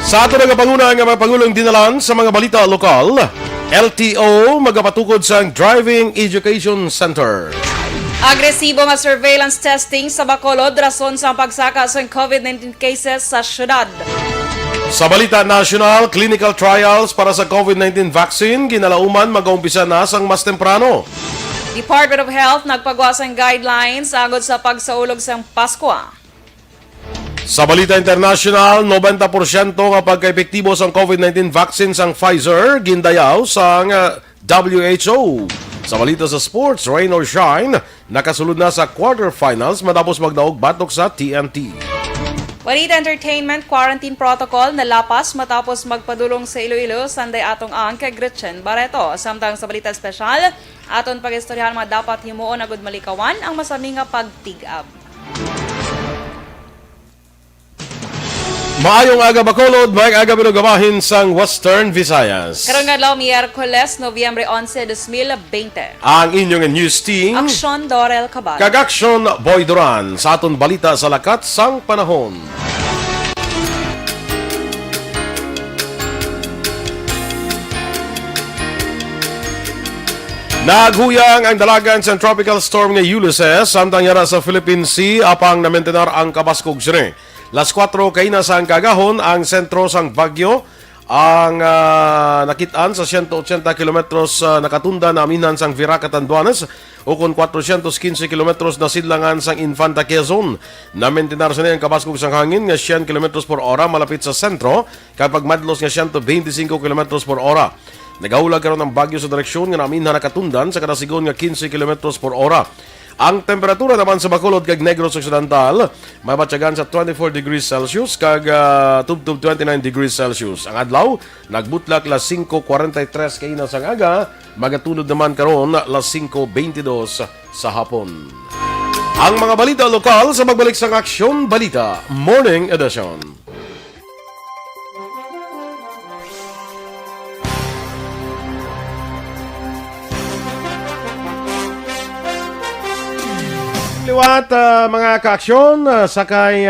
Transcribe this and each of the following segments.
Sa ato nagapanguna nga mga Pangulong dinalan sa mga balita lokal, LTO magapatukod sa Driving Education Center. Agresibo nga surveillance testing sa Bacolod rason sa pagsaka sa COVID-19 cases sa syudad. Sa balita national, clinical trials para sa COVID-19 vaccine ginalauman mag-umpisa na sang mas temprano. Department of Health nagpagawa sang guidelines agod sa pagsaulog sang Pasko. Sa balita international, 90% nga pagka-epektibo sa COVID-19 vaccine sang Pfizer gindayaw sang WHO. Sa balita sa sports, rain or shine, nakasulod na sa quarterfinals matapos magdaog batok sa TNT. Balita entertainment quarantine protocol na lapas matapos magpadulong sa Iloilo sanday atong ang kay Gretchen Barreto. Samtang sa balita espesyal, aton pag-istoryahan mga dapat himuon agud malikawan ang masami nga pagtigab. Maayong aga Bacolod, maayong aga pinugamahin sang Western Visayas. Karon nga adlaw Miyerkules, Nobyembre 11, 2020. Ang inyong news team, Aksyon Dorel Cabatu. Aksyon Boy Duran, sa aton balita sa lakat sang panahon. Naghuyang ang dalagan sa tropical storm nga Ulysses samtang yara sa Philippine Sea apang namentenar ang kabaskog sini. Las 4 kay na sa kagahon ang sentro sang bagyo ang nakitaan sa 180 kilometros nakatunda na aminan sang Virac Catanduanes o kon 415 kilometros na sidlangan sang Infanta Quezon. Namentenar sa ang kabaskog sang hangin nga 100 kilometros per ora malapit sa sentro kapag madlos nga 125 kilometros per ora. Nagaulag karon ang bagyo sa direksyon nga namin na nakatundan sa kadasigon nga 15 km per ora. Ang temperatura naman sa Bacolod kag Negros Occidental mabatyagan sa 24 degrees Celsius kag tubtub 29 degrees Celsius. Ang adlaw nagbutlak las 5:43 kay na sang aga, magatulod naman karon las 5:22 sa hapon. Ang mga balita lokal sa magbalik sang Aksyon Balita Morning Edition. Liwat mga kaaksyon, sakay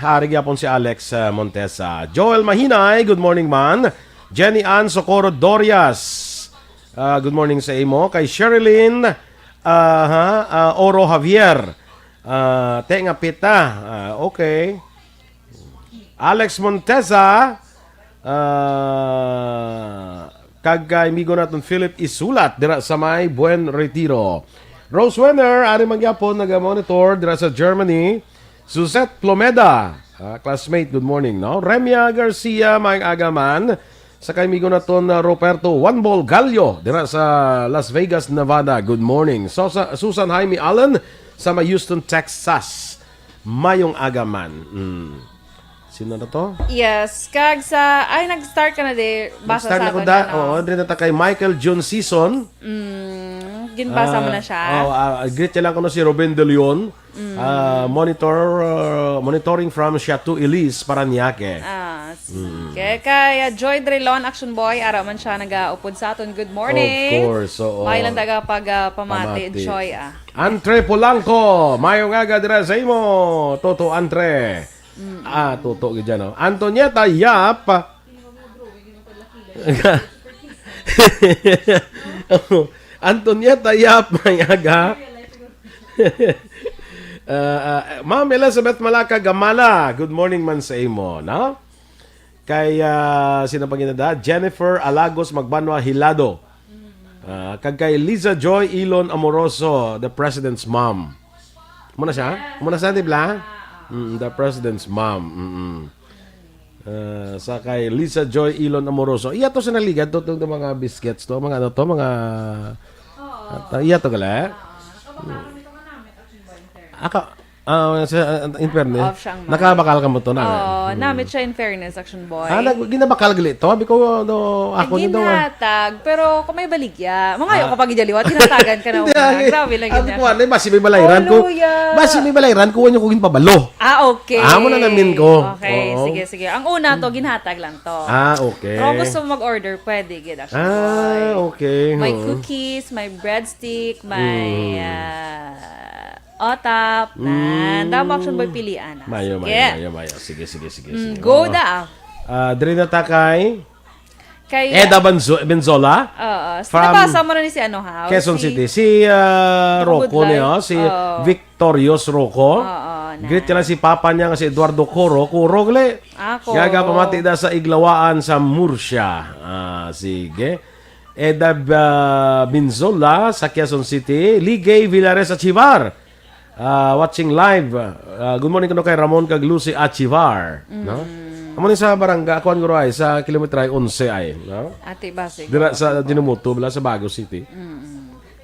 harig yapon si Alex Montesa. Joel Mahinay, good morning man. Jenny Ann Socorro Dorias, good morning sa imo. Kay Sherilyn Oro Javier, Tenga Pita, okay. Alex Montesa, kag amigo naton Philip Isulat, dira sa may Buen Retiro. Rose Wenner, ari magyapon, nag-monitor dira sa Germany. Suzette Plomeda, classmate, good morning, no? Remia Garcia, may agaman. Sa kaimigo na ton, Roberto One-Ball Gallo, dira sa Las Vegas, Nevada, good morning. Susan Jaime Allen, sa may Houston, Texas, mayong agaman. Sino na to? Yes, kag sa ay nag-start ka na di basa sa aton. Oo, dito na kay Michael John Season. Ginbasa mo na siya. Greet lang ko na si Ruben De Leon. Monitoring from Chateau Elise, Paranaque. Sige. Kaya Joy Drilon, Action Boy, ara man siya nag-upod sa aton. Good morning. Of course. May lang taga pamati. Joy, Andre Polanco, mayong aga dira sa imo. Toto Andre. Toto gidyan, no? Antonieta Yap. Antonieta Yap, may aga. Ma'am Elizabeth Malaka Gamala, good morning man sa imo, no? Kay sino pa ginada? Jennifer Alagos Magbanwa Hilado. Kag kay Liza Joy Ilon Amoroso, the president's mom. Muna siya? Muna siya, di ba? The president's mom. Sa kay Lisa Joy Ilon Amoroso. Iya to sa naligad to mga biscuits to, mga ano to, mga iya to gala. In fairness, nakabakal ka mo to na. Namit siya in fairness, Action Boy. Ginabakal gali to? Biko, ako nito. Ginatag, pero kung may baligya, mga kapag idaliwat, tinatagan ka na una. Grabe lang yun. Basi may balayran ko. Basi may balayran ko, wanyo ko ginpabalo. Okay. Mo na namin ko. Okay, sige. Ang una to, ginhatag lang to. Okay. Pero gusto mo mag-order, pwede, Action Boy. Okay. May cookies, may breadstick, may otap, Damo Action Boy pilian. Mayo. Sige. Go da. Diri na ta kay Kay, Eda Benzola. from nabasa mo na ni si ano ha? Quezon City. Si Rocco niya, si Victorious Rocco. Greet niya si Papa niya nga si Eduardo Coro. Coro gali. Ako. Gaga pamati da sa Iglawaan sa Murcia. Sige. Eda Benzola sa Quezon City. Ligay Villares Achivar. Watching live. Good morning kuno kay Ramon kag Lucy Achivar. No? Amo ni sa barangay, akuan ko ay sa kilometer 11 ay, no? Ate Basig. Dira sa Dinumuto, bala sa Baguio City.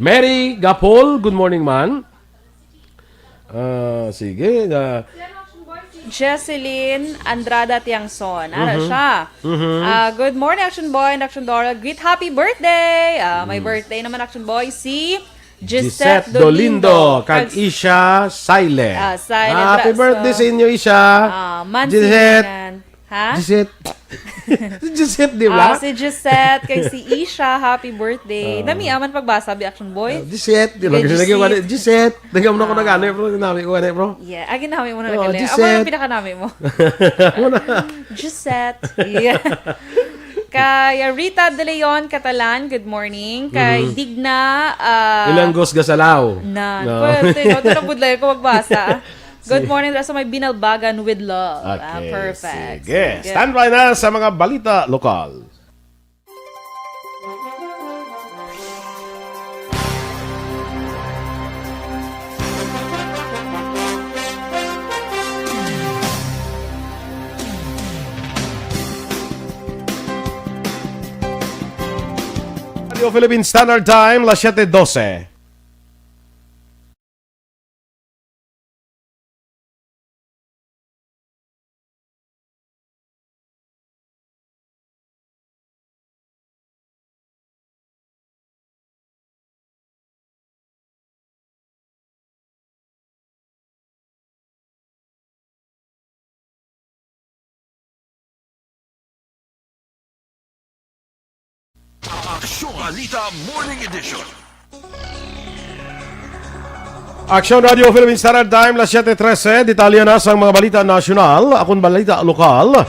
Mary Gapol, good morning man. Sige. Jesseline Andrada Tiangson. Ano siya? Good morning, Action Boy and Action Dorel. Great happy birthday! May birthday naman, Action Boy, si Gisette Dolindo, kag Isha Silent. Silent. Happy birthday sa inyo, Isha. Gisette. Ha? Gisette. Gisette, di ba? Si Gisette, kay si Isha, happy birthday. Dami aman pagbasa, bi Action Boy. Gisette, di ba? Gisette. Nagam na ko na gano'n, bro. Nami ko gano'n, bro. Yeah, agin namin mo na nagaling. Gisette. Amo na pinakanami mo. Gisette. Yeah. Kay Rita De Leon Catalan, good morning. Kay Digna. Ilang gos gasalaw. Pwede, no? Ito na budlay ko magbasa. Good morning, sa may binalbagan with love. Okay, Perfect. Sige. Standby na sa mga balita lokal. Radio Philippine Standard Time, las 7:12. Aksyon Balita Morning Edition. Aksyon Radio Philippine Standard Time, las 7:13. Detalye na sa mga balita nasyonal, akong balita lokal.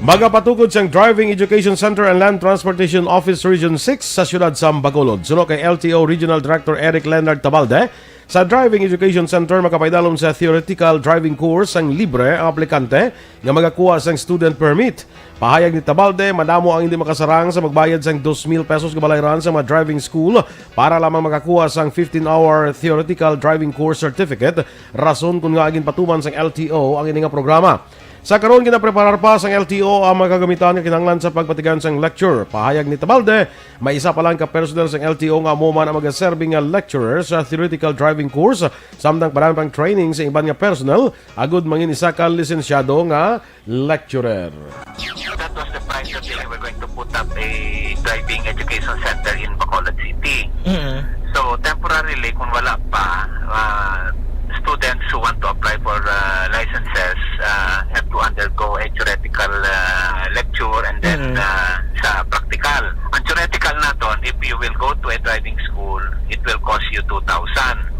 Magapatukod siyang Driving Education Center and Land Transportation Office Region 6 sa siyudad sa Bacolod. Suno kay LTO Regional Director Eric Leonard Tabalde, sa Driving Education Center makapaydalom sa theoretical driving course ang libre ang aplikante nga magakuha sang student permit. Pahayag ni Tabalde, madamo ang hindi makasarang sa magbayad sang 2,000 pesos kabalayran sa mga driving school para lamang makakuha sang 15-hour theoretical driving course certificate. Rason kung nga agin patuman sang LTO ang ini nga programa. Sa karon ginapreparar pa sang LTO ang magagamitan nga kinahanglan sa pagpatigan sang lecture. Pahayag ni Tabalde, may isa pa lang ka personnel sang LTO nga amo man ang magaserving nga lecturer sa theoretical driving course samtang parang pang training sa iban nga personnel agud mangin isa ka lisensyado nga lecturer. That was the price that they were going to put up a driving education center in Bacolod City. So temporarily kung wala pa students who want to apply for licenses have to undergo a theoretical lecture and then sa practical. Ang theoretical na doon, if you will go to a driving school, it will cost you 2,000.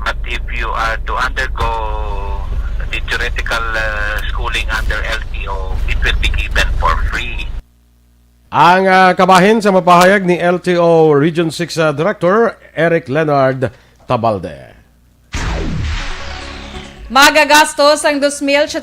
But if you are to undergo the theoretical schooling under LTO, it will be given for free. Ang kabahin sa mapahayag ni LTO Region 6 Director Eric Leonard Tabalde. Magagastos ang 2,718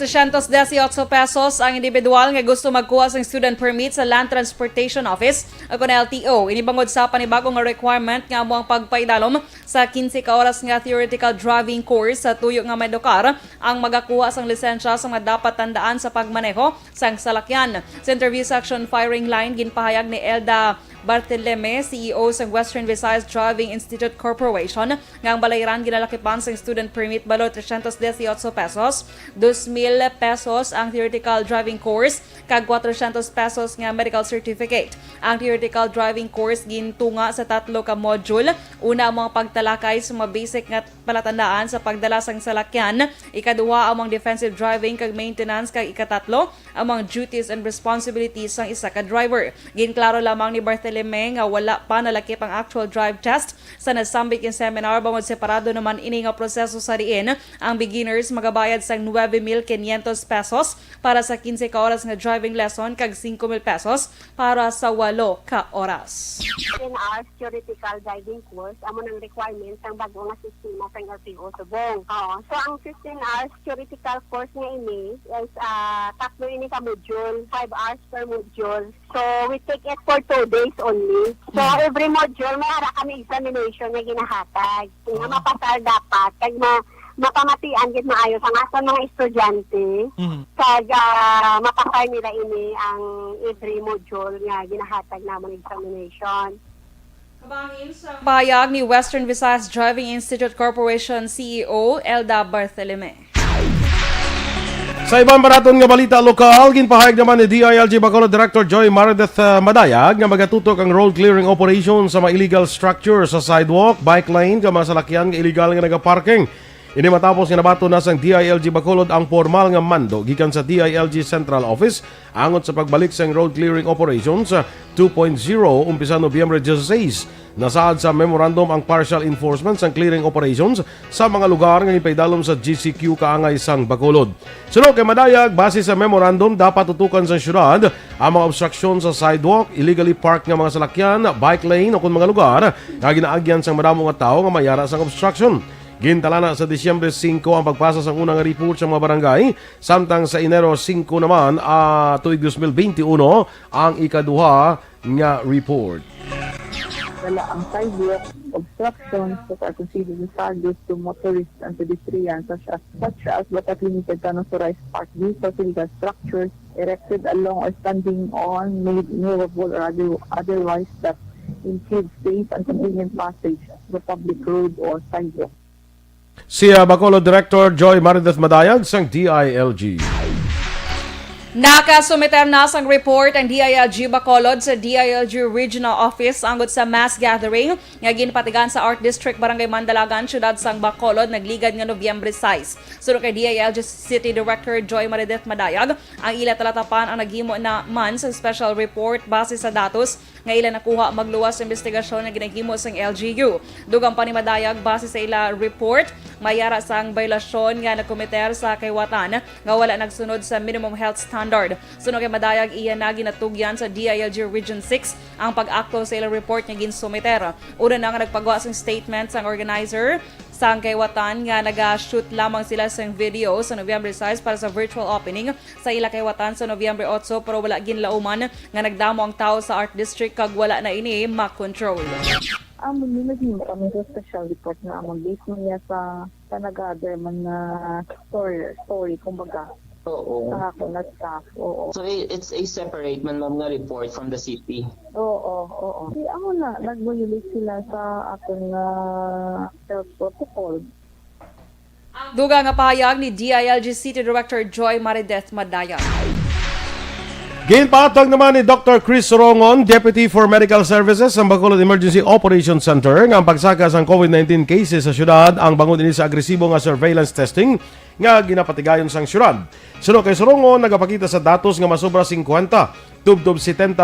pesos ang individual nga gusto magkuha ng student permit sa Land Transportation Office o LTO. Inibangod sa panibagong nga requirement nga mo ang pagpaidalom sa 15 ka oras nga theoretical driving course sa tuyo nga Medokar ang magakuha sang lisensya sa mga dapat tandaan sa pagmaneho sang salakyan. Sa interview section firing line ginpahayag ni Elda Barteleme, CEO sa Western Visayas Driving Institute Corporation, nga ang balayran ginalakipan sa student permit balo 318 pesos, 2,000 pesos ang theoretical driving course, kag 400 pesos nga medical certificate. Ang theoretical driving course gintunga sa 3 ka module. Una ang mga pagtalakay sa mga basic nga palatandaan sa pagdala sang salakyan, ikaduha ang mga defensive driving kag maintenance, kag ikatatlo ang mga duties and responsibilities sang isa ka driver. Ginklaro lamang ni Barteleme Bartolome nga wala pa nalakip ang actual drive test sa nasambik in seminar bangod separado naman ini nga proseso sa diin ang beginners magabayad sang 9,500 pesos para sa 15 ka oras nga driving lesson kag 5,000 pesos para sa 8 ka oras. 15 hours theoretical driving course amo ng requirements ang bago nga sistema sa LTO subong. So ang 15 hours theoretical course nga ini is tatlo ini ka module, 5 hours per module. So we take it for 2 days only. So every module may ara kami examination nga ginahatag. Nga mapasar dapat kag mapamatian gid maayo ang ason mga estudyante. Kag mapasar nila ini ang every module nga ginahatag namon examination. Kabangin sa pahayag ni Western Visayas Driving Institute Corporation CEO Elda Bartolome. Sa ibang baraton nga balita lokal, ginpahayag naman ni DILG Bacolod Director Joy Marideth Madayag nga magatutok ang road clearing operation sa mga illegal structure sa sidewalk, bike lane, nga mga salakyan nga illegal nga nagaparking. Ini matapos nga nabato na sang DILG Bacolod ang formal nga mando gikan sa DILG Central Office angot sa pagbalik sang road clearing operations 2.0 umpisa Nobyembre 16. Nasaad sa memorandum ang partial enforcement sang clearing operations sa mga lugar nga ipaydalom sa GCQ kaangay sang Bacolod. Sunod kay Madayag, base sa memorandum dapat tutukan sa syudad ang mga obstruction sa sidewalk, illegally parked nga mga salakyan, bike lane o kung mga lugar nga ginaagyan sang madamo nga tao nga mayara sang obstruction. Gintala na sa Disyembre 5 ang pagpasa sa unang report sa mga barangay, samtang sa Enero 5 naman tuig 2021 ang ikaduha nga report. Wala ang sidewalk obstructions that are considered hazardous to motorists and pedestrians such as but not limited to unauthorized parked vehicles, illegal structures erected along or standing on, made movable or otherwise that impede safe and convenient passage of the public road or sidewalk. Si Bacolod Director Joy Marideth Madayag sang DILG. Nakasumiter na sang report ang DILG Bacolod sa DILG Regional Office anggot sa mass gathering nga ginpatigan sa Art District Barangay Mandalagan, syudad sang Bacolod, nagligad nga Nobyembre 6. Sunod kay DILG City Director Joy Marideth Madayag, ang ila talatapan ang naghimo na man sa special report base sa datos nga ila nakuha magluwas sa investigasyon na ginahimo sang LGU. Dugang pa ni Madayag, base sa ila report, mayara sang biolasyon nga nakomiter sa kaywatan nga wala nagsunod sa minimum health standard. Sunod kay Madayag, iya na ginatugyan sa DILG Region 6 ang pag-akto sa ila report nga ginsumiter. Una na nga nagpagawa sang statement sang organizer sang kaywatan nga naga-shoot lamang sila sang video sa Nobyembre 6 para sa virtual opening sa ila kaywatan sa Nobyembre 8 pero wala ginlauman nga nagdamo ang tao sa Art District kag wala na ini makontrol. Amon naging kami sa special report na amon based niya sa nag-gather man na story kumbaga. Oo. Sa ako na staff. Oo. So it's a separate man ma'am na report from the city. Oo. Di ako na nag-violate sila sa ating health protocol. Duga nga pahayag ni DILG City Director Joy Marideth Madayag. Ginpatag naman ni Dr. Chris Sorongon, Deputy for Medical Services sa Bacolod Emergency Operations Center, nga ang pagsaka sa COVID-19 cases sa syudad ang bangon din sa agresibo nga surveillance testing nga ginapatigayon sang syudad. Sunod kay Sorongon, nagapakita sa datos nga masobra 50, tubdob 70%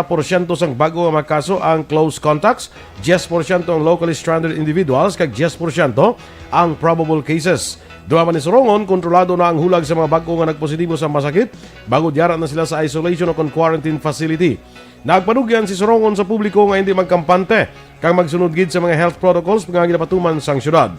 sang bago nga makaso ang close contacts, 10% ang locally stranded individuals, kag 10% ang probable cases. Duha man ni Sorongon, kontrolado na ang hulag sa mga bago nga nagpositibo sa masakit, bago diyara na sila sa isolation o quarantine facility. Nagpanugyan si Sorongon sa publiko nga hindi magkampante kang magsunod gid sa mga health protocols nga ginapatuman sang syudad.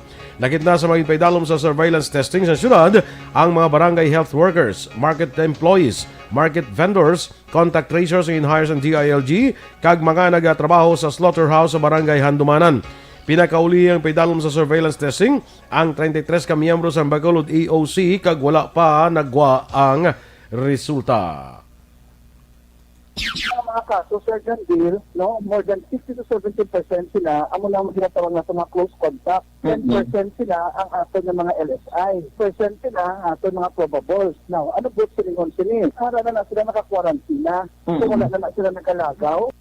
Nakit na sa mga paydalom sa surveillance testing sa syudad ang mga barangay health workers, market employees, market vendors, contact tracers and hires ng DILG, kag mga nagatrabaho sa slaughterhouse sa barangay Handumanan. Pinakauli ang paydalom sa surveillance testing ang 33 ka miyembro sa Bacolod EOC kag wala pa nagwa ang resulta. Ang mga kaso, Sir John Bill, no, more than 50 to 70% sila, amo lang mo ginatawag na sa mga close contact. 10% sila ang ato ng mga LSI. Percent sila ang ato ng mga probables. Now, ano po silingon sila? Para na sila naka-quarantina. So, wala na sila nakalagaw.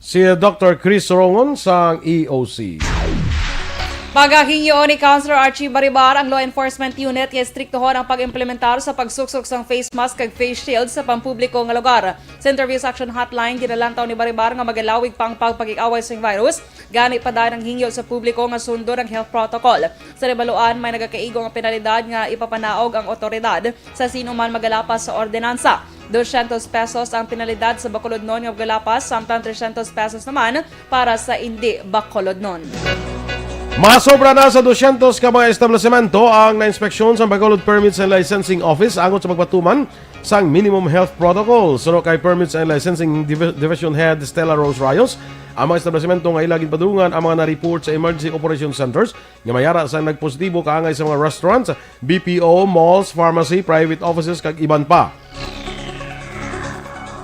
Si Dr. Chris Sorongon sa EOC. Pagahingyo ni Councilor Archie Baribar ang law enforcement unit ay striktohon ang pag-implementar sa pagsuksok sang face mask kag face shield sa pampubliko nga lugar. Sa interviews action hotline, ginalantaw ni Baribar nga magalawig pang pagpag-away sa virus, gani pa dahil ang hingyo sa publiko nga sundo ng health protocol. Sa rebaluan, may nagakaigo ang penalidad nga ipapanaog ang otoridad sa sino man magalapas sa ordinansa. 200 pesos ang penalidad sa bakulodnon nga galapas, samtang 300 pesos naman para sa hindi bakulodnon. Masobra na sa 200 ka mga establishmento ang na-inspeksyon sa Bacolod Permits and Licensing Office angot sa pagpatuman sang minimum health protocol. Suno kay Permits and Licensing Division Head Stella Rose Rayos, ang mga establishmento nga ilagin padulungan ang mga na-report sa Emergency Operation Centers nga mayara sa nagpositibo kaangay sa mga restaurants, BPO, malls, pharmacy, private offices kag iban pa.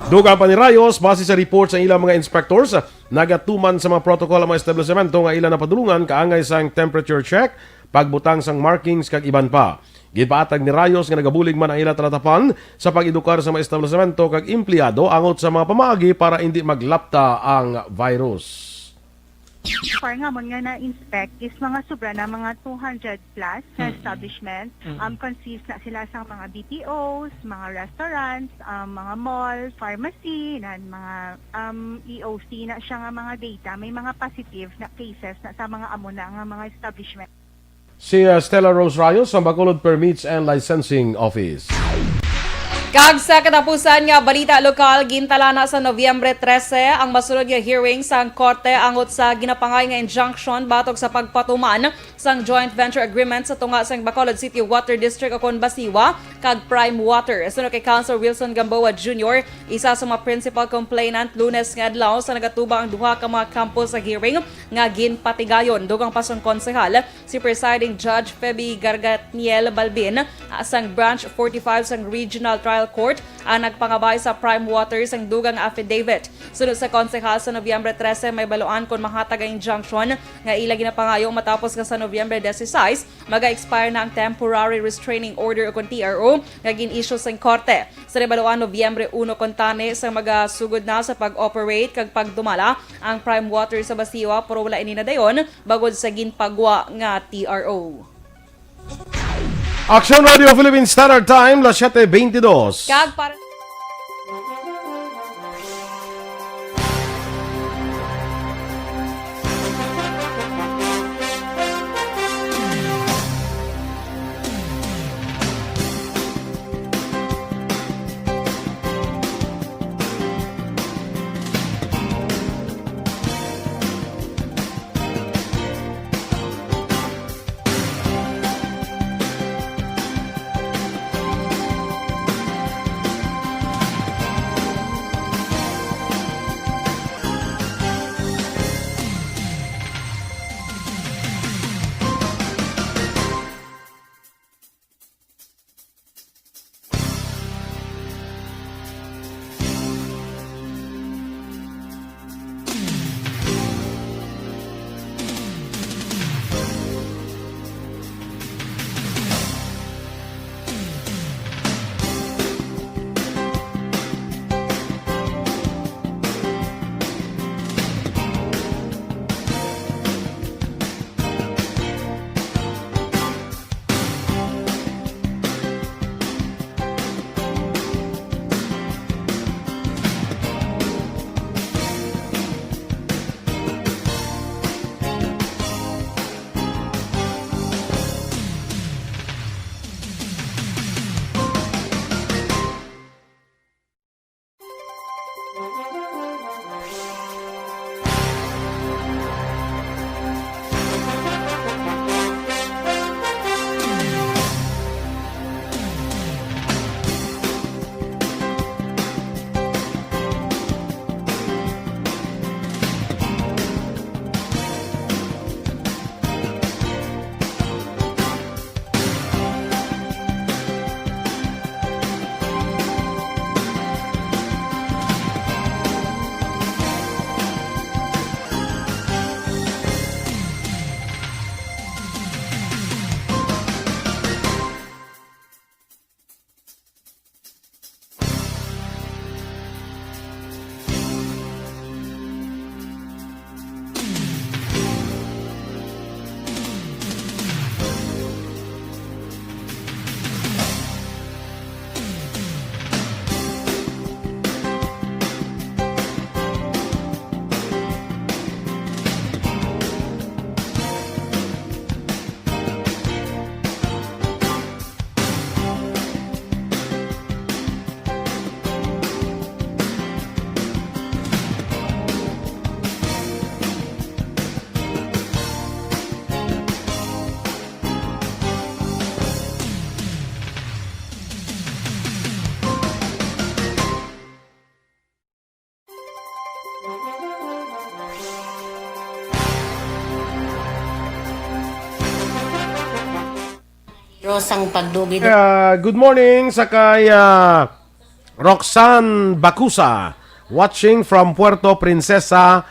Dugang pa ni Rayos, base sa report sa ilang mga inspectors, nagatuman sa mga protocol ang mga establishmento nga ilang napadulungan kaangay sang temperature check, pagbutang sang markings kag iban pa. Gipaatag ni Rayos nga nagabulig man ang ilang tratapan sa pag-edukar sa mga establishmento kag empleyado angot sa mga pamaagi para hindi maglapta ang virus. For nga mo nga na-inspect is mga sobra na mga 200 plus na establishment. Consist na sila sa mga BPOs, mga restaurants, mga malls, pharmacy, na mga EOC na siya nga mga data. May mga positive na cases na sa mga amo na nga mga establishment. Si Stella Rose Rayos sa Bacolod Permits and Licensing Office. Kag sa katapusan nga balita lokal, gintala na sa Nobyembre 13 ang masunod nga hearing sa korte angot sa ginapangay nga injunction batok sa pagpatuman sang joint venture agreement sa tunga sang Bacolod City Water District akon Basiwa kag Prime Water. Sunod kay Councilor Wilson Gamboa Jr., isa sa mga principal complainant Lunes nga adlaw sa nagatuba ang duha ka mga campus sa hearing nga ginpatigayon. Dugang pasong konsehal si Presiding Judge Feby Gargatniel Balbin sang Branch 45 sang Regional Trial Court ang nagpangabay sa Prime Waters ang dugang affidavit. Sunod sa konsehal sa Nobyembre 13 may baluan kung mahatag ang injunction nga ila ginapangayong matapos ka sa Nobyembre 16 maga-expire na ang temporary restraining order o TRO nga gin-issue sa korte. Sa rebaluan Nobyembre 1 kontane sa magasugod na sa pag-operate kag pagdumala ang Prime Waters sa Basiwa pero wala ini na dayon bagod sa ginpagwa nga TRO. Aksyon Radio Philippine Standard Time, las 7:22. Kag para Rosang pagdugid. Good morning sa kay Roxanne Bacusa, watching from Puerto Princesa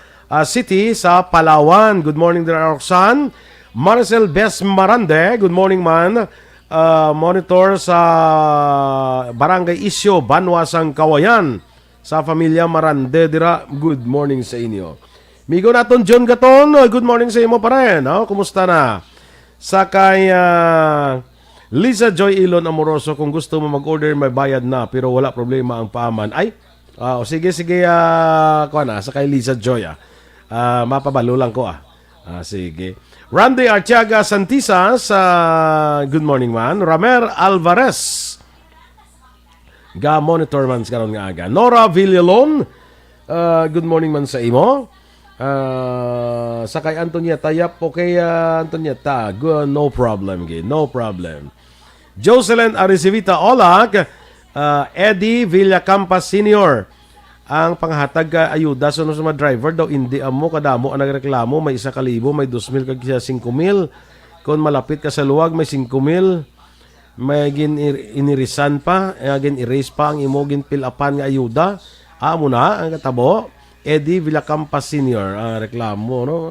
City sa Palawan. Good morning there, Roxanne. Marcel Bes Marande, good morning man. Monitor sa Barangay Isyo, Banwasang Kawayan. Sa pamilya Marande dira, good morning sa inyo. Migo naton John Gaton, good morning sa imo pa rin. Kumusta na? Sa kay Lisa Joy Ilon Amoroso, kung gusto mo mag-order, may bayad na, pero wala problema ang paaman. Ay, sige, sa kay Lisa Joy, mapabalo lang ko, sige. Randy Artiaga Santisa, sa good morning man. Ramer Alvarez, monitor man karon nga aga. Nora Villalon, good morning man sa imo. Sa kay Antonieta, okay, Antonieta, no problem, no problem. Jocelyn Arizivita Olac, Eddie Villacampas Sr. Ang panghatag ka ayuda sa mga driver daw, hindi amo kadamo ang nagreklamo, may 1,000, may 2,000 kag 5,000. Kung malapit ka sa luwag, may 5,000. May inirisan pa, erase pa ang imo ginpilapan nga ayuda. Amo na ang katabo. Eddie Villacampas Sr. ang reklamo, no?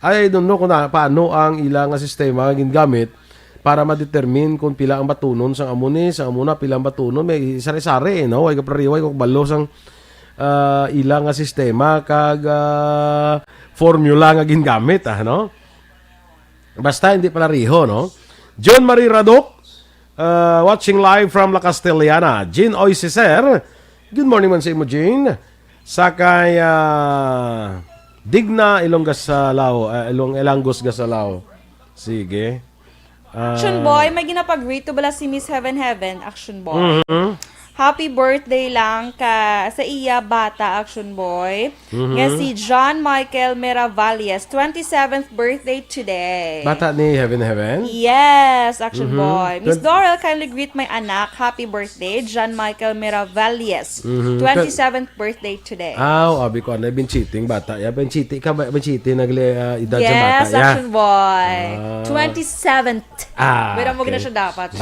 I don't know kung paano ang ilang sistema gingamit para ma-determine kung pila ang batunon sang amuni, sang amuna pila ang batunon, may sari-sari, no? Way kaprariway kung balo sang ilang sistema kag formula nga gingamit, no? Basta hindi pala riho, no? John Marie Radok, watching live from La Castellana. Jean Oisiser, good morning man sa imo, Jean. Sakay Digna Ilonggas Salao, Ilongos Gasalao. Sige. Action Boy, may ginapag-greet to bala si Miss Heaven Heaven, Action Boy. Happy birthday lang ka sa iya bata, Action Boy. Nga si John Michael Meravalles, 27th birthday today. Bata ni Heaven Heaven? Yes, Action Boy. Miss Dorel, kindly greet my anak. Happy birthday, John Michael Meravalles. 27th birthday today. Abi ko na been cheating bata. Ya been cheating ka ba cheating nagle edad sa bata. Yes, Action Boy. 27th. Pero mo gina siya dapat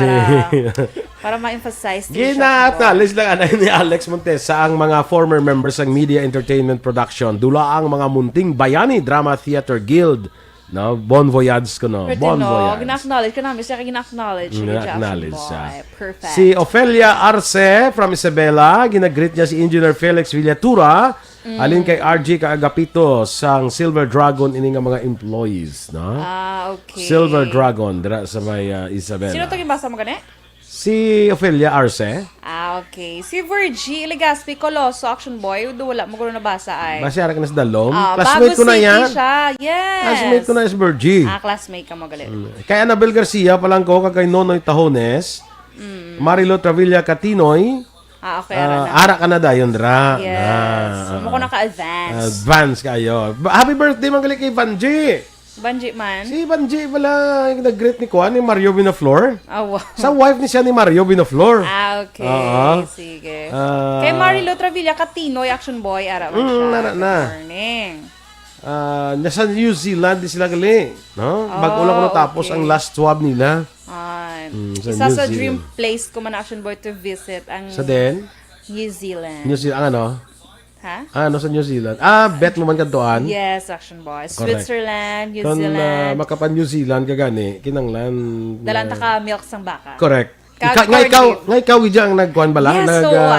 para ma-emphasize din siya. Acknowledge lang ni Alex Montesa ang mga former members ng Media Entertainment Production. Dula ang mga munting Bayani Drama Theater Guild. No, Bon Voyage ko no. Bon Voyage. Gina-acknowledge ka namin. Siya gina-acknowledge. Gina-acknowledge siya. Perfect. Si Ofelia Arce from Isabela, ginagreet niya si Engineer Felix Villatura. Alin kay RG Kaagapito sang Silver Dragon ini nga mga employees, no? Okay. Silver Dragon dira sa may Isabela. Sino to gibasa mo gani? Si Ofelia Arce. Okay. Si Virgie Legaspi Coloso, Action Boy. Wala mo ko nabasa ay. Masyara ka na sa Dalom. Classmate ko na yan. Siya. Yes. Classmate ko na si Virgie. Classmate ka mo galit. Kay Annabel Garcia palang ko, kay Nonoy Tahones. Marilo Travilla Catinoy. Okay. Ara ka na dayon, Dra. Yes. Mo ko naka-advance. Advance kayo. Happy birthday magaling kay Banji. Banji man? Si Banji pala yung nag-greet ni Kuan, ni Mario Binaflor. Wow. Sa wife ni siya ni Mario Binaflor. Okay. Sige. Kay Marilo Travilla Catinoy, Action Boy, araw siya. Morning. Nasa New Zealand di sila galing. No? Bago lang ko natapos ang last swab nila. Isa sa dream place ko man, Action Boy, to visit ang sa den? New Zealand. New Zealand, ano? Ha? Ano sa New Zealand? Bet mo man kantuan? Yes, Action Boy. Correct. Switzerland, New Zealand. Makapan New Zealand kagani, kinanglan. Dalan ta ka milk sang baka. Correct. Ikaw ang nagkuhan bala?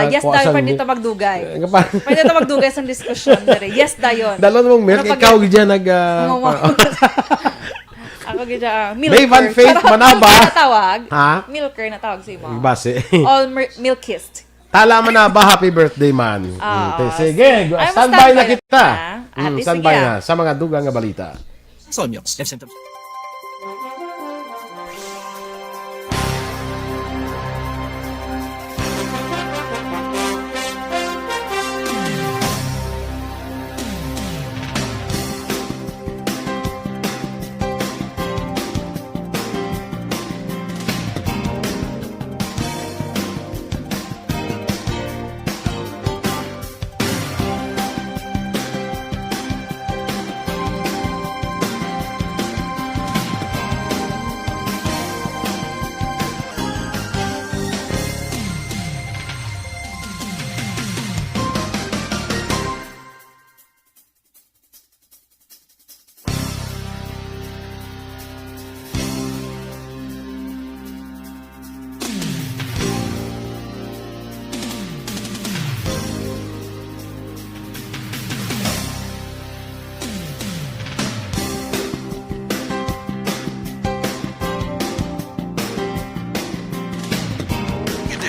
Yes, dayon pwede dito magdugay. Pwede dito magdugay sa diskusyon. Yes, dayon. Dalon mong milk, ikaw gidya Ako gidya, milker. May Van Faith Manaba. Milker na tawag sa imo. Base. All milkist. Tala man na ba, happy birthday man. Sige, standby na kita. Standby na sa mga dugang nga balita. Sonyox, F-Center.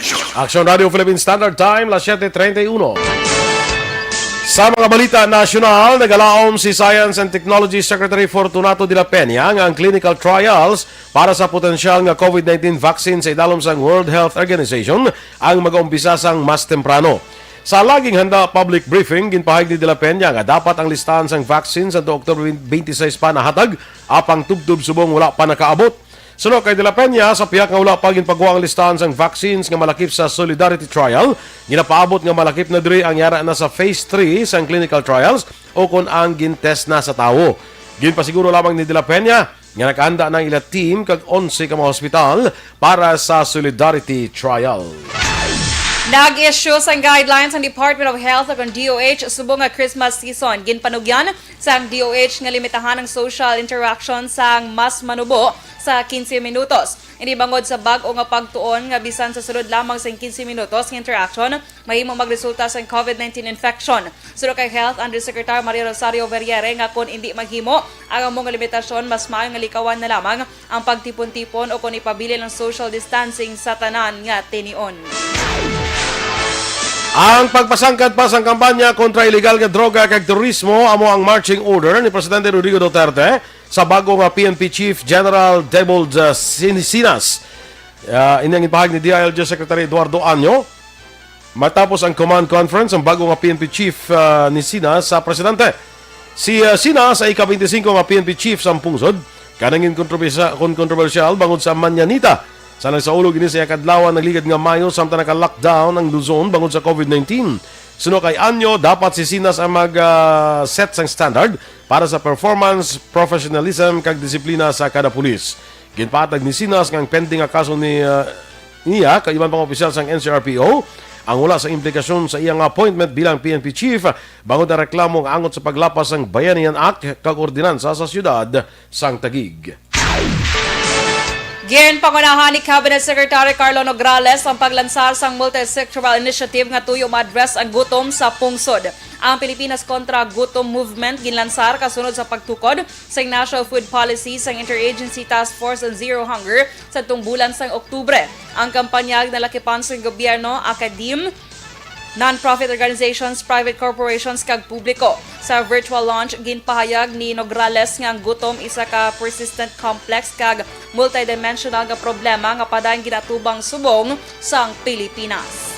Edition. Aksyon Radio Philippine Standard Time, las 7:31. Sa mga balita nasyonal, nagalaom si Science and Technology Secretary Fortunato de la Peña ang clinical trials para sa potensyal nga COVID-19 vaccine sa idalom sang World Health Organization ang mag-umpisa sang mas temprano. Sa laging handa public briefing, ginpahayag ni de la Peña nga dapat ang listahan sang vaccine sa October 26 pa nahatag, apang tubtub subong wala pa nakaabot. Sunod kay de la Peña, sa piyak nga wala pa ginpagawa ang listahan sang vaccines nga malakip sa Solidarity Trial, ginapaabot nga malakip na diri ang yara na sa Phase 3 sang clinical trials o kung ang gintest na sa tawo. Ginpasiguro lamang ni de la Peña nga nakahanda ng ila team kag 11 ka mga hospital para sa Solidarity Trial. Nag-issue sang guidelines ang Department of Health ug ang DOH subong nga Christmas season. Ginpanugyan sang DOH nga limitahan ang social interaction sang mas manubo sa 15 minutos. Hindi bangod sa bag-o nga pagtuon nga bisan sa sulod lamang sa 15 minutos nga interaction, mahimong magresulta sa COVID-19 infection. Sunod kay Health Undersecretary Maria Rosario Verriere nga kung hindi maghimo ang mga limitasyon, mas maayo nga likawan na lamang ang pagtipon-tipon o kung ipabili ng social distancing sa tanan nga tinion. Ang pagpasangkad pa sang kampanya kontra illegal nga droga kag turismo amo ang marching order ni Presidente Rodrigo Duterte sa bago nga PNP Chief General Debold Sinas. Inyang ipahag ni DILG Secretary Eduardo Anyo matapos ang command conference ang bago nga PNP Chief ni Sinas sa Presidente. Si Sinas ay ika-25 nga PNP Chief sa pungsod, kanangin kontrobersyal bangod sa Manyanita. Sa nagsaulog ini sa kadlawan nagligad nga Mayo samtang naka-lockdown ang Luzon bangod sa COVID-19. Suno kay Anyo, dapat si Sinas ang mag-set sang standard para sa performance, professionalism kag disiplina sa kada pulis. Ginpatag ni Sinas nga pending nga kaso niya kay iban pang opisyal sang NCRPO ang wala sa implikasyon sa iyang appointment bilang PNP Chief bangod na reklamo nga angot sa paglapas ng Bayanihan Act kag ordinansa sa siyudad sang Taguig. Ginpangunahan ni Cabinet Secretary Carlo Nograles ang paglansar sang multi-sectoral initiative nga tuyo ma-address ang gutom sa pungsod. Ang Pilipinas Kontra Gutom Movement ginlansar kasunod sa pagtukod sa National Food Policy sang Interagency Task Force on Zero Hunger sa bulan sang Oktubre. Ang kampanya nalakipan sa gobyerno, akadim, non-profit organizations, private corporations kag publiko. Sa virtual launch, ginpahayag ni Nograles nga ang gutom isa ka persistent complex kag multidimensional nga problema nga padayon ginatubang subong sang Pilipinas.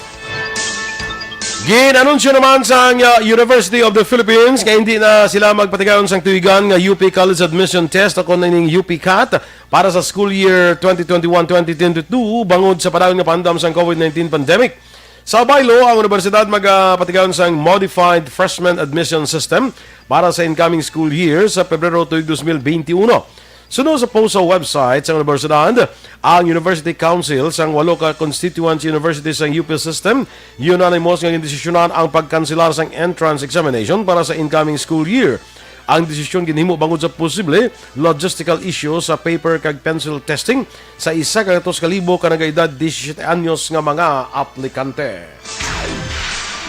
Ginanunsyo naman sa University of the Philippines nga hindi na sila magpatigayon sang tuigan nga UP College Admission Test o kuning UP CAT para sa school year 2021-2022 bangod sa padayon nga pandam sang COVID-19 pandemic. Sa baylo, ang universidad magpatigayon sang Modified Freshman Admission System para sa incoming school year sa Pebrero 2021. Sunod sa post sa website sa universidad, ang University Council sang 8 ka constituent universities sang UP system, unanimous nga indesisyonan ang pagkanselar sang entrance examination para sa incoming school year. Ang desisyon ginhimo bangod sa posible logistical issue sa paper kag pencil testing sa 1,200,000 ka nagaedad 17 anyos nga mga aplikante.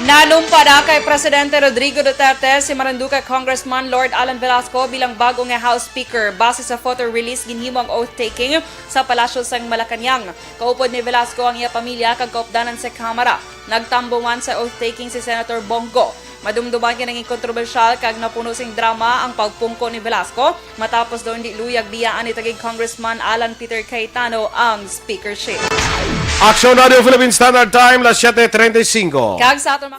Nalumpada kay Presidente Rodrigo Duterte si Marinduque Congressman Lord Alan Velasco bilang bago nga House Speaker. Base sa photo release, ginhimo ang oath-taking sa Palasyo sang Malacanang. Kaupod ni Velasco ang iya pamilya kag kaupdanan sa Kamara. Nagtambuman sa oath-taking si Senator Bongo. Madumduman ka naging kontrobersyal kag napuno sing drama ang pagpungko ni Velasco matapos daw hindi luyag biyaan ni tagig Congressman Alan Peter Cayetano ang speakership. Aksyon Radio Philippine Standard Time, las 7:35. Kag sa aton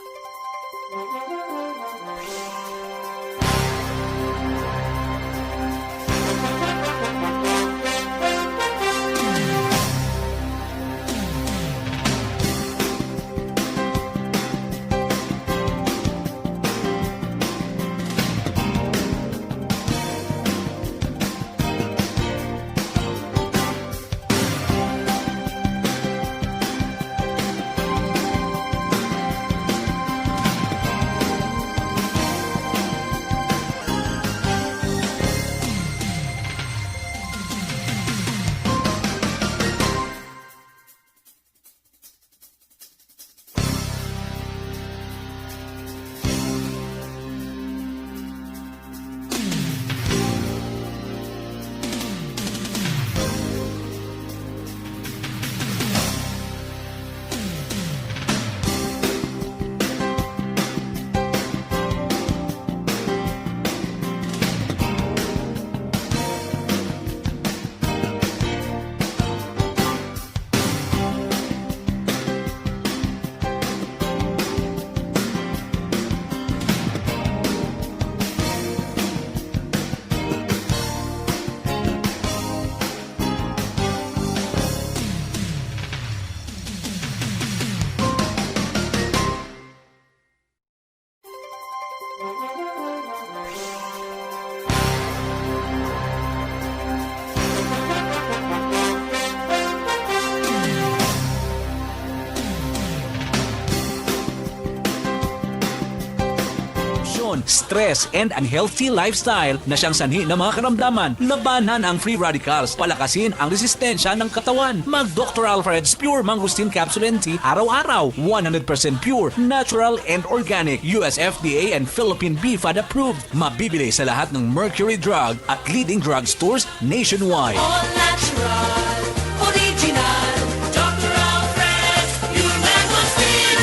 depression, stress, and unhealthy lifestyle na siyang sanhi ng mga karamdaman. Labanan ang free radicals, palakasin ang resistensya ng katawan. Mag Dr. Alfred's Pure Mangosteen Capsule and Tea araw-araw. 100% pure, natural, and organic. US FDA and Philippine BFAD approved. Mabibili sa lahat ng Mercury Drug at leading drugstores nationwide. All natural, original, Dr. Alfred's Pure Mangosteen.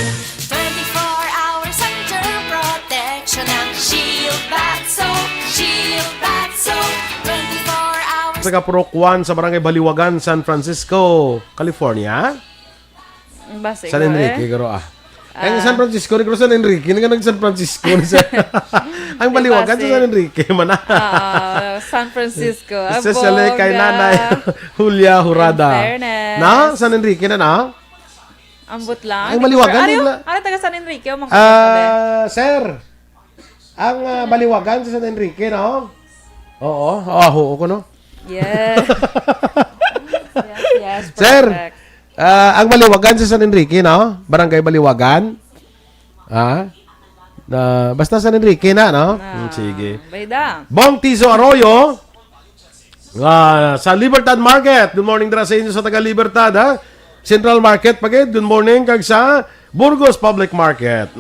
24 hours under protection ng Shield Bath Soap, Shield Bath Soap. 24 hours. Sa Kapurok 1 sa Barangay Baliwagan, San Francisco, California. Base San ko Enrique, garo Ang San Francisco, ni San Enrique, ni ka nag-San Francisco. Ang Baliwagan sa San Enrique, mana. San Francisco. Especially kay Nanay Julia Jurada. Fairness. Na? San Enrique na na? Ambot lang. Ang Baliwagan, Ano taga San Enrique? Sir, ang Baliwagan sa San Enrique, no? Oo, ko, no? Yes. yes, Sir, perfect. ang Baliwagan sa San Enrique, no? Barangay Baliwagan. Basta San Enrique na, no? Sige. Bayda. Bong Tizo Arroyo, sa Libertad Market. Good morning dara sa inyo sa taga Libertad, ha? Central Market, pagid. Good morning kag sa Burgos Public Market.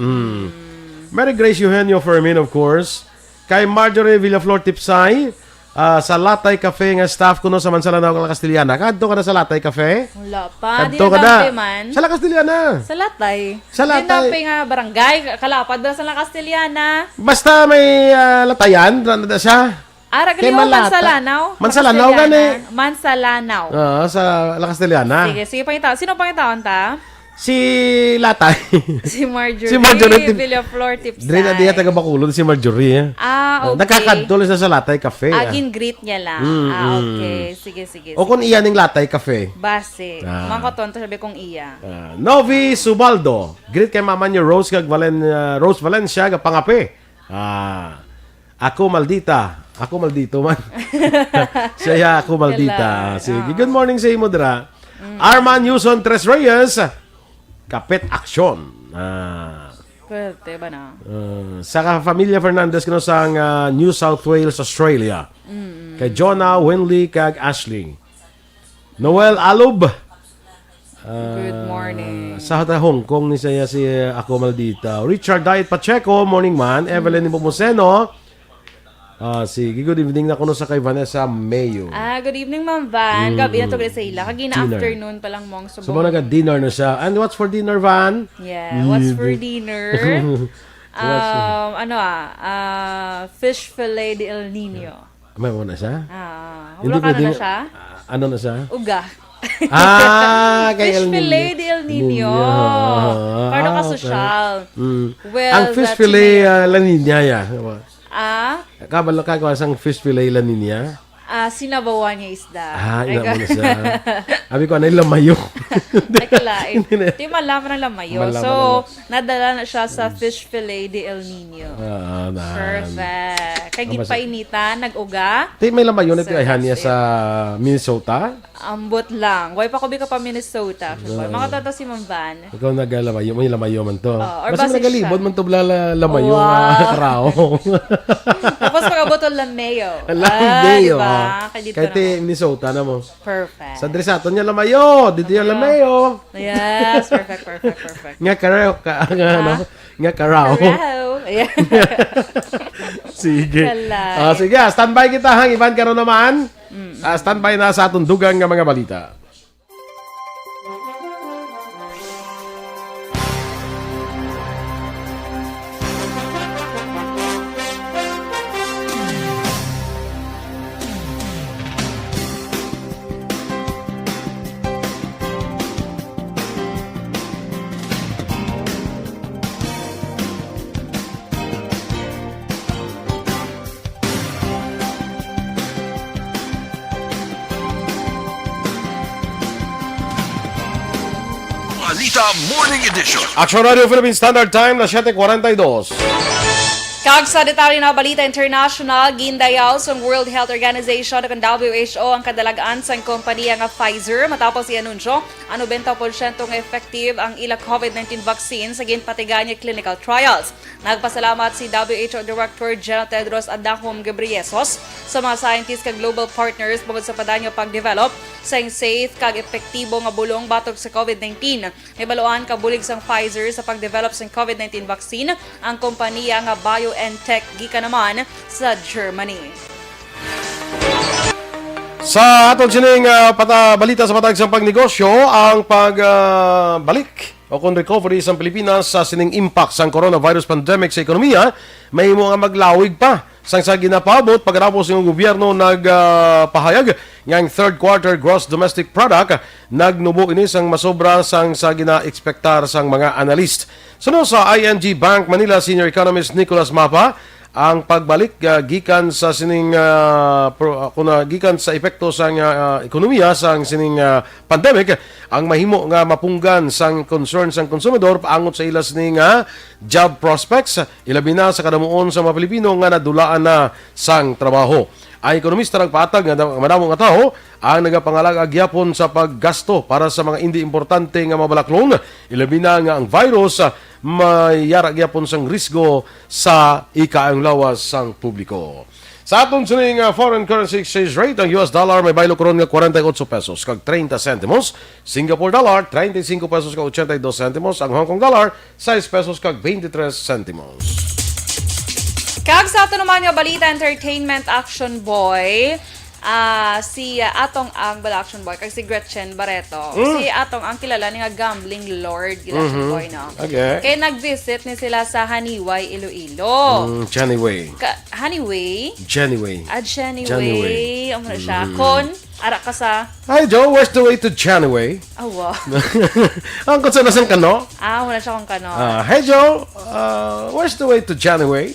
Mary Grace Eugenio Fermin, of course. Kay Marjorie Villaflor Tipsay. Sa Latay Cafe nga staff ko no sa Mansalanaw La Castellana. Kadto ka na sa Latay Cafe? Wala pa. Di Kadto ka na na. man. Sa La Castellana. Sa Latay. Sa Latay. Di na nga barangay. Kalapad ba sa La Castellana? Basta may latayan, randa siya. Kay Mansalanaw. Mansalanaw gani. Mansalanaw. Sa La Castellana. Sige pangitaon. Sino pangitaon ta? Si Latay. Si Marjorie. Si Marjorie Villaflor Tipsay. Dre na diya taga Bacolod si Marjorie. Okay. Nakakadtuloy sa Latay Cafe. Agin greet niya lang. Okay. Sige. O kung iyan ng Latay Cafe. Base. Makatonto sabi kong iya. Novi Subaldo. Greet kay mama niyo Rose Rose Valencia kag pangape. Ako maldita. Ako maldito man. Siya ako maldita. Sige. Good morning sa imo dra. Arman Yuson Tres Reyes. Kapit Aksyon. Pwede ba na? Sa Familia Fernandez kano sa New South Wales, Australia. Kay Jonah, Winley, kag Ashley. Noel Alub. Good morning. Sa Hong Kong ni saya si Ako Maldita. Richard Diet Pacheco, morning man. Evelyn Ipomuseno. Sige, good evening na kuno sa kay Vanessa Mayo. Good evening, Ma'am Van. Gabi na to sa ila. Kagina afternoon pa lang mong subong. So, nag-dinner na siya. And what's for dinner, Van? Yeah, what's for dinner? Fish fillet de El Nino. May mo na siya? Hulo ka na siya? Ano na siya? Uga. Kay Fish El Nino. fillet de El Nino. Parang ka-social. Well, ang fish fillet La Nina, ya. Kabalo ka sang fish fillet La Nina. Sinabawan niya isda. Ina mo na siya. Sabi ko, ano yung lamayo? Ay, kalain. Di malaman ng lamayo. So, nadala na siya sa fish fillet de El Nino. Perfect. Kaya gipainitan, nag-uga. Di may lamayo na ito ay hanya sa Minnesota? Ambot lang. Why pa ko ka pa Minnesota. Makatata si Ma'am Van. Ikaw nag-lamayo. May lamayo man to. Or basta nagalibod man to lamayo karao. Tapos pagkabotol lamayo. Lamayo. Diba? Kahit Minnesota na mo. Perfect. Sa Dresato niya lamayo. Dito yung lamayo. Yes. Perfect. Nga karao. Nga karao. Yeah. Sige. Sige, standby kita hang Ivan karon naman. Standby na sa atong dugang nga mga balita. Balita Morning Edition. Aksyon Radio Philippine Standard Time na 7:42. Kag sa detalye na balita international, gindayaw sa World Health Organization o WHO ang kadalagaan sa kompanya nga Pfizer matapos i-anunsyo ang 90% nga effective ang ila COVID-19 vaccine sa ginpatigan nga clinical trials. Nagpasalamat si WHO Director General Tedros Adhanom Ghebreyesus sa mga scientists kag global partners bukod sa padanyo pag-develop sa safe kag epektibo nga bulong batok sa COVID-19. Nibaluan kabulig sang Pfizer sa pag-develop sa COVID-19 vaccine ang kompanya nga BioNTech gikan naman sa Germany. Sa atong sining balita sa patag sa pagnegosyo, ang pagbalik o kung recovery sa Pilipinas sa sining impact sa coronavirus pandemic sa ekonomiya, may mo nga maglawig pa. Sang sa ginapabot, pagkatapos ng gobyerno nagpahayag ng third quarter gross domestic product, nagnubo ini sang masobra sang sa gina-expectar sang mga analyst. Suno sa ING Bank Manila Senior Economist Nicholas Mapa, ang pagbalik gikan sa sining gikan sa epekto sang ekonomiya sang sining pandemic ang mahimo nga mapunggan sang concern sang konsumidor paangot sa ila sining job prospects ilabi na sa kadamuon sa mga Pilipino nga nadulaan na sang trabaho. Ang ekonomista nagpatag nga madamo nga tao ang nagapangalag agyapon sa paggasto para sa mga hindi importante nga mabalaklon ilabi na nga ang virus mayara gyapon sang risgo sa ikaayong lawas sang publiko. Sa atong suning foreign currency exchange rate, ang US dollar may baylo karon nga 48 pesos kag 30 centimos, Singapore dollar 35 pesos kag 82 centimos, ang Hong Kong dollar 6 pesos kag 23 centimos. Kag sa ato naman nga balita entertainment action boy, si atong ang action boy kag si Gretchen Barreto. Si atong ang kilala ni nga gambling lord action boy no. Okay. Kaya nag-visit ni sila sa Haniway, Iloilo. Jannyway. Haniway? Jannyway. Jannyway. Amo na siya. Kon ara ka sa Hi Joe, where's the way to Jannyway? awa. Ang kutsa na sang kano? Wala siya kung kano. Hey Joe, where's the way to Jannyway?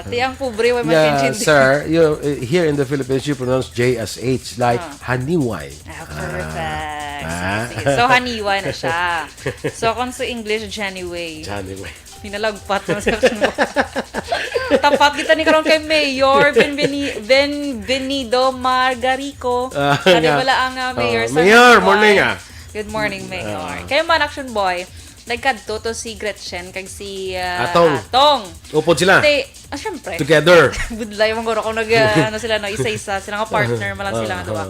Tiyang pobre way Yeah, matintindi. sir, you here in the Philippines you pronounce J as H like Haniway. Perfect. Sige. So, Haniway na siya. So, kung sa English, Jannyway. Jannyway. Pinalagpat mo sa mo. Tapat kita ni karon kay Mayor Benvenido Margarico. Kani wala ang mayor sa Mayor, Haniway. morning Good morning, Mayor. Kayo man, action boy. Nagkadto to si Gretchen kag si Atong. Upod sila. Syempre. Together. Budlay mong guro kung sila no, isa-isa sila nga partner malang sila nga duwa.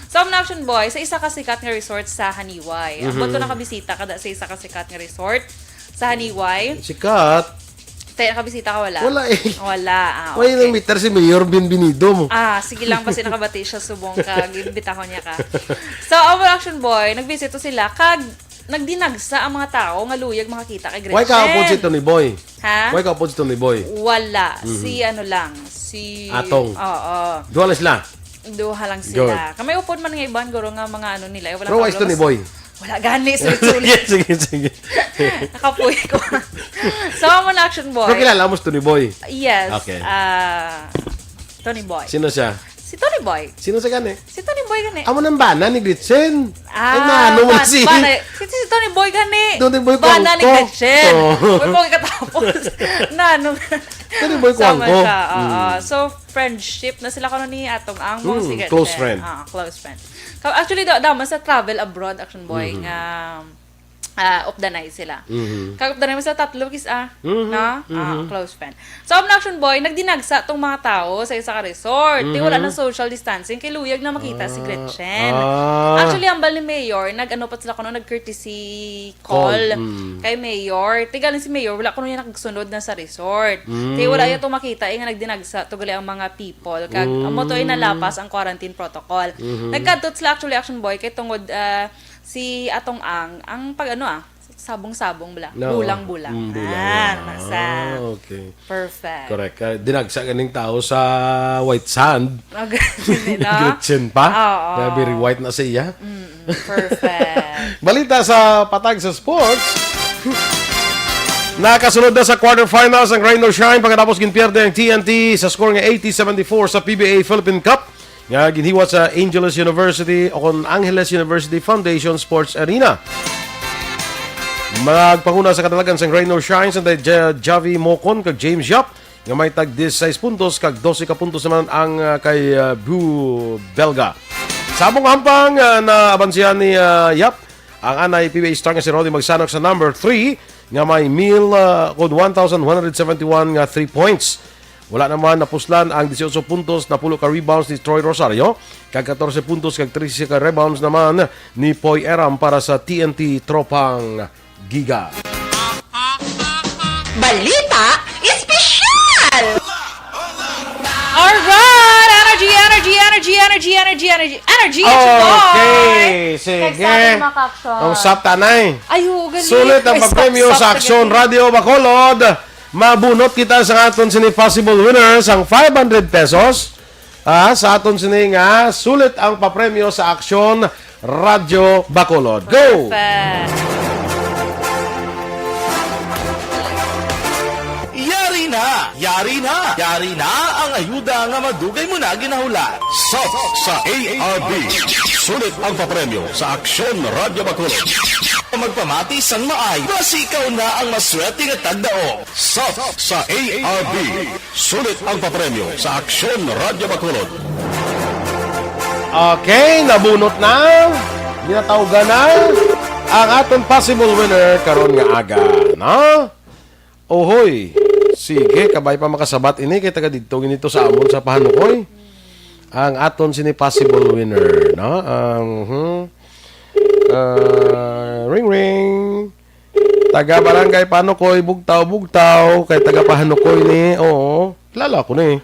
So, ang action boy sa isa ka sikat nga resort sa Haniway. Ang boto nakabisita kada sa isa ka sikat nga resort sa Haniway. Sikat. Tayo nakabisita ka wala? Wala eh. Wala. Okay. Wala nang meter si Mayor Benvenido mo. Sige lang kasi nakabati siya subong ka. Gimbitahon niya ka. So, our action boy, nag-visit to sila kag nagdinagsa ang mga tao nga luyag makakita kay Gretchen. Why ka opposite to ni Boy? Ha? Why ka opposite to ni Boy? Wala. Si ano lang. Si Atong. Oo. Duha lang sila. Duha lang sila. Kamay upod man nga iban guro nga mga ano nila. Wala Pero why to ni Boy? Wala gani, sulit-sulit. Sige. Nakapuy ko. So, ang mga action boy. Pero kilala mo si Tony Boy? Yes. Okay. Tony Boy. Sino siya? Si Tony Boy. Sino sa gani? Si Tony Boy gani. Amo nang bana ni Gretchen. Ano man si Tony Boy gani. Tony Boy ko. Bana ni Gretchen. Boy ko katapos. Tony Boy ko ko. So, friendship na sila kanon ni atong ang mga si Gretchen. Close friend. Close friend. Actually, daman sa travel abroad, action boy, nga of the night sila. Kag of the night sa tatlo kis close friend. So ang action boy nagdinagsa tong mga tao sa isa ka resort. Wala na social distancing kay luyag na makita si Gretchen. Actually ang bal ni Mayor nag-ano pa sila kuno nag-courtesy call kay Mayor. Tigaling si Mayor wala kuno yan nagsunod na sa resort. Kay wala ya to makita nga nagdinagsa to gali ang mga people kag amo to ay nalapas ang quarantine protocol. Nagkadtot sila actually action boy kay tungod si atong ang pag sabong-sabong bala. Bulang-bulang. Nasa. Okay. Perfect. Correct. Dinagsa ganing tao sa white sand. Ganun na. Gretchen pa. Oo. Very white na siya. Perfect. Balita sa patag sa sports. Nakasunod na sa quarterfinals ang Rain or Shine pagkatapos ginpierde ang TNT sa score nga 80-74 sa PBA Philippine Cup. Nga ginhiwat sa Angeles University o kon Angeles University Foundation Sports Arena. Magpanguna sa kadalagan sa Rain or Shine sa Javi Mocon kag James Yap nga may tag 16 puntos kag 12 ka puntos naman ang kay Bu Belga. Sabong hampang na abansihan ni Yap ang anay PBA star nga si Roddy magsanok sa number 3 nga may 1,171 nga 3 points. Wala naman napuslan ang 18 puntos na pulo ka rebounds ni Troy Rosario kag 14 puntos kag 13 ka rebounds naman ni Poy Eram para sa TNT Tropang Giga. Balita Espesyal! Alright! Energy! Okay, sige. Ang sap tanay. Ayo, gali. Sulit ang pagpremyo sa Aksyon Radio Bacolod. Mabunot kita sa aton sini possible winners ang 500 pesos. Sa aton sini nga sulit ang papremyo sa Aksyon Radio Bacolod. Go! Perfect. Yari na ang ayuda nga madugay mo na ginahulat. Sa ARB. Sulit ang papremyo sa Aksyon Radio Bacolod. Magpamati sang maay, basi ikaw na ang maswerte nga tagdaong. Sa ARB. Sulit ang papremyo sa Aksyon Radio Bacolod. Okay, nabunot na. Ginatawgan na ang aton possible winner karon nga aga. No? Ohoy. Sige, kabay pa makasabat ini kay taga didto ginito sa amon sa Pahanukoy. Ang aton sini possible winner, no? Ring ring. Taga Barangay Pahanukoy, bugtaw kay taga Pahanukoy ni. Oo, kilala ko ni.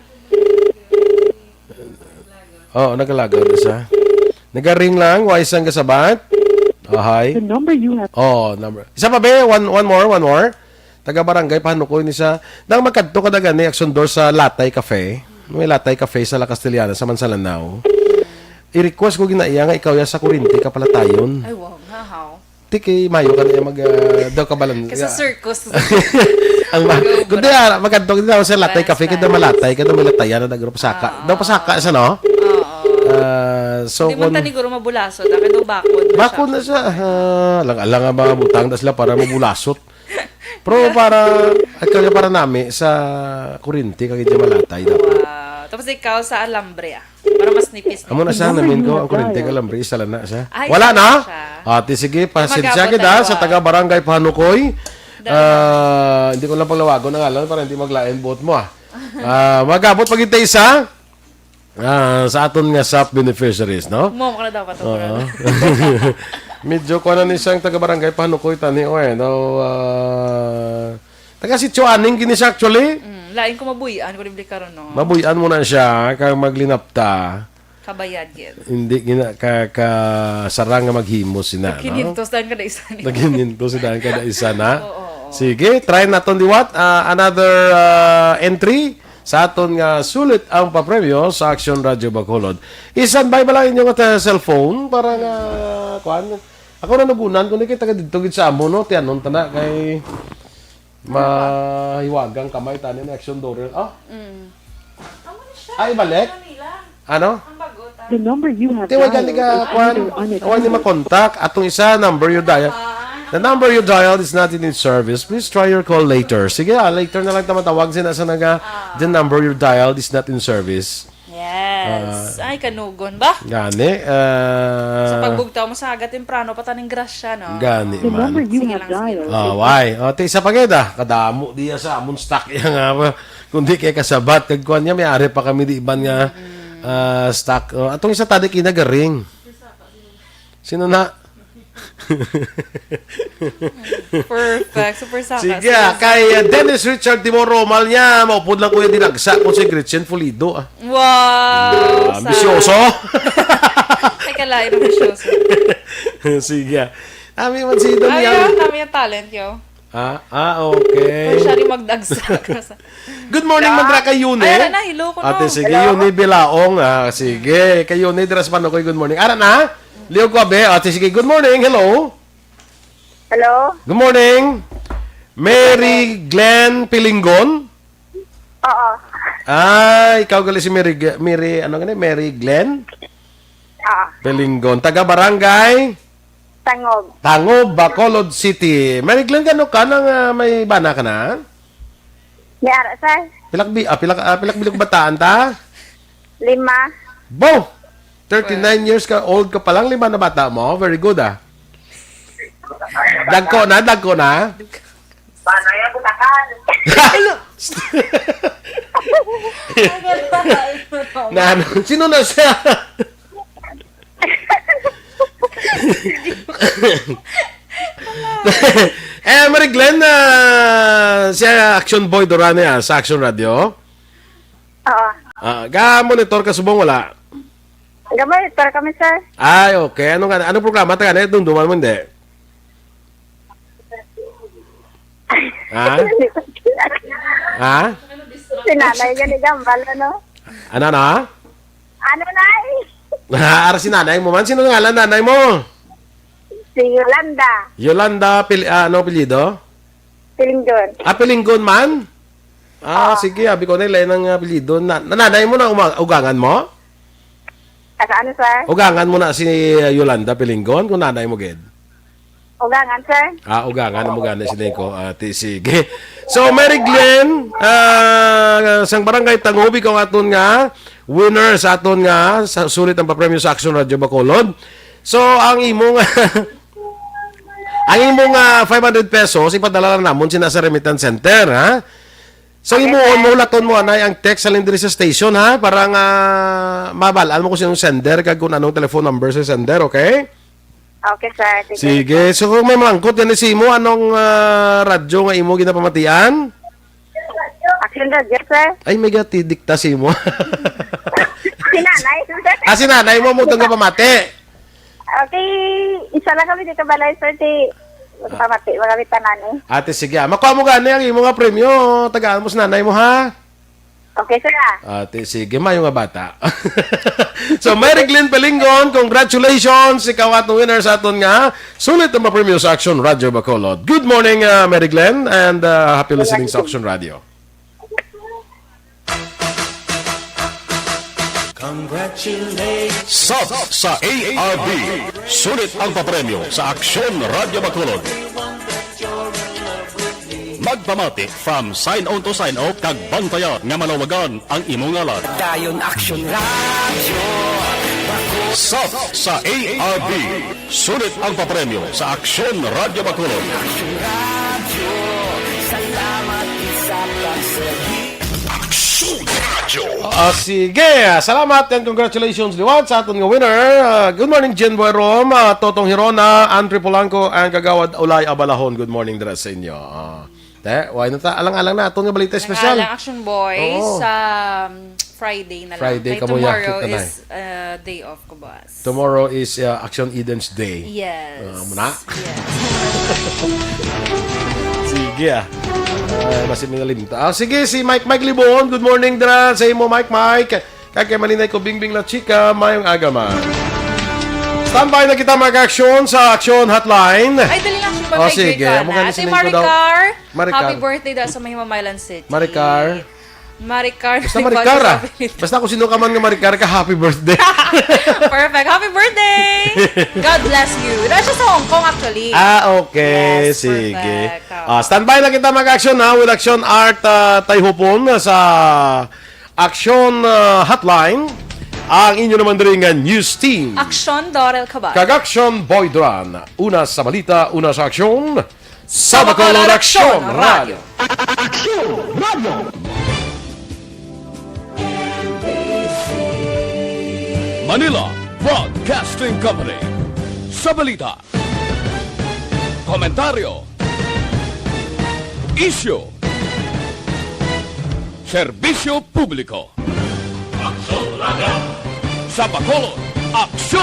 Oo, nagalagaw isa. Nagaring lang, wise ang kasabat. Hi. The number you have. Oh, number. Isa pa ba? One more. Taga Barangay Pahanukoy ni sa nang magkadto kada gani Aksyon door sa Latay Cafe. May Latay Cafe sa La Castellana sa Mansalanao. I-request ko ginaiya nga ikaw ya sa kurinti ka pala tayon. Ay, wow. How? Tiki mayo ka na mag daw ka balan. Kasi circus. Ang kundi magkadto kita sa Latay Cafe kada malatay kada malatayan na grupo pasaka. Daw pasaka sa no? So Hindi man tani guro mabulasot, akin daw bakod na siya. Lang nga mga butang das la para mabulasot. Pero para nami sa kurinti kag di malatay dapat. Wow. Tapos ikaw sa alambre para mas nipis. Amo na sa namin ko ang kurinti kag alambre isa lang na siya. Ay, wala na. siya. Ate sige, pasensya Magabot kita tayo, sa taga Barangay Pahanukoy. Hindi ko lang paglawagon ng alam para hindi maglain buot mo. Magabot pag ita isa. Sa aton nga SAP beneficiaries, no? Mo ka na dapat. Medyo ko na ni siyang taga Barangay Pahanukoy tani no. Taga si Chuaning kini siya actually. Lain ko mabuyan ko libli karon no. Mabuyan mo na siya kag maglinapta. Kabayad gid. Hindi gina sarang nga maghimos sina, no? Kinintos dan kada isa ni. Naginintos dan kada isa na. Sige, try naton liwat another entry sa aton nga sulit ang papremyo sa Aksyon Radio Bacolod. I-standby ba lang inyong cellphone para nga kuan. Ako na nagunan kung di taga dito gid sa amo no, tianon tana kay mahiwagang kamay tani ni Aksyon Dorel. Ay balik. Ano? The number you have Tiwagan ni ka kuan. Kuan ni makontak atong isa number you dial. The number you dialed is not in service. Please try your call later. Sige, later na lang tamatawag sina sa naga. The number you dialed is not in service. Yes. Ay, kanugon ba? Gani. Sa pagbugtaw mo sa aga temprano, pataning grasya, no? Gani, The number man. you have dialed. Why? Te isa pageda. Kadamo diya sa amon stock ya nga. Kundi kay kasabat kag kuan niya may ari pa kami di iban nga stock. Atong isa tadi kinagaring. Sino na? Perfect. Super saka. Sige, kay Dennis Richard Timoro Mal niya, maupod lang kuya dinagsa kung si Gretchen Pulido. Wow! Bisyoso? Ay, kalain ng bisyoso. Sige. Ami man si Don Ay, yan. kami yung talent, yo. Okay. Siya rin magdagsak. Good morning, Magra kay Yune. Ay, na, hilo ko no. Ate, sige, Yune Bilaong. Sige, kay Yune, diras pa na ko'y good morning. Ara na? Leo Guabe. Ate, sige, good morning. Hello. Hello? Good morning. Mary Glenn Pilingon. Oo. Ikaw gali si Mary Glenn Pilingon. Taga Barangay Tangob, Bacolod City. Mary Glenn, gano ka nang may bana ka na? May ara, sir. Pilak bilog bataan ta? 5. Bo! 39 years ka, old ka pa lang, 5 na bata mo. Very good, ah. Dagko na. Paano yung butakan? Sino na siya? Mary Glenn, siya Aksyon Boy Duran sa Aksyon Radio. Oo. Monitor ka subong wala? Gamay, para kami, sir. Ay, okay. Anong programa? Taga na, dunduman mo hindi. Ha? Sinanay yan, igambal, ano? Ano na? Ano, nay? Ara si nanay mo man. Sino nga nanay mo? Si Yolanda. Yolanda, ano apelyido? Pilingdon. Pilinggon man? Sige, abi ko na ilan ng apelyido. Nanay mo na ugangan mo? Ano, sir? Ugangan mo na si Yolanda Pilinggon kung nanay mo, Ged. Ugangan, sir? Ugangan mo gana si Nico. Sige. So, Mary Glenn, sang barangay Tangubi kung aton nga, winner sa aton nga, sulit ang papremyo sa Aksyon Radio Bacolod. So, ang imong 500 pesos, ipadala lang namon sa remittance center, ha? So, okay, mulaton mo anay ang text sa lindiri sa station, ha? Para nga mabalaan mo kung sinong sender, kag kung anong telephone number sa sender, okay? Okay, sir. Sige. So, kung may mangkot yan si mo, anong radyo nga imo ginapamatian? Aksyon Radio, sir. Ay, may dikta si mo. Sinanay, sir. Si nanay mo mo itong pamati. Okay, isa lang kami dito balay, sir. Pamati, magamit tanan, eh. Ate, sige. Makuha mo gani ang imo nga premyo. Tagaan mo sa nanay mo, ha? Okay, sir. Ate, sige. Mayo nga bata. So, Mary Glenn Pelinggon, congratulations. Ikaw atong winner sa aton nga. Sulit ang ma-premyo sa Aksyon Radio Bacolod. Good morning, Mary Glenn, and happy listening sa Aksyon Radio. Sub sa ARB. Sulit ang papremyo sa Aksyon Radio Bacolod. Magpamati from sign on to sign off kag bantayan nga malawagan ang imong ngalan. Dayon Aksyon Radio. Sub sa ARB. Sulit ang papremyo sa Aksyon Radio Bacolod. Aksyon Radio. Salamat sa pagsagi. Aksyon Radio. Sige. Salamat and congratulations liwat sa aton nga winner. Good morning, Jen Buerom, Totong Hirona, Andre Polanco, and Kagawad Ulay Abalahon. Good morning din sa inyo. Why na ta? Alang-alang na aton nga balita special. Ang Action Boys sa Friday na lang. Friday, Kay kamuya, tomorrow kita na is day off ko, boss. Tomorrow is Action Eden's Day. Yes. Muna? Yes. Sige basi minalimta. Sige, si Mike Libon. Good morning, Dra. Sa imo, Mike. Kaya maninay ko bingbing na chika, mayong agaman. Standby na kita mag-aksyon sa Aksyon Hotline. Ay, dali lang siya pa sige. Si Maricar. Happy birthday daw sa Mahimamaylan City. Maricar. Basta Maricar, Basta kung sino ka man nga Maricar ka, happy birthday. Perfect. Happy birthday! God bless you. That's just sa Hong Kong, actually. Okay. Yes, sige. perfect. Standby na kita mag-aksyon with Aksyon Art Tayhupon sa Aksyon Hotline. Ang inyo naman rin nga news team. Aksyon Dorel Cabatu. Kag-Aksyon Boy Duran. Una sa balita, una sa aksyon. Sa Bacolod Aksyon Radio. Aksyon Radio. Manila Broadcasting Company. Sa balita, komentaryo, issue, serbisyo publiko. Aksyon Radio. Sa Bacolod, Aksyon!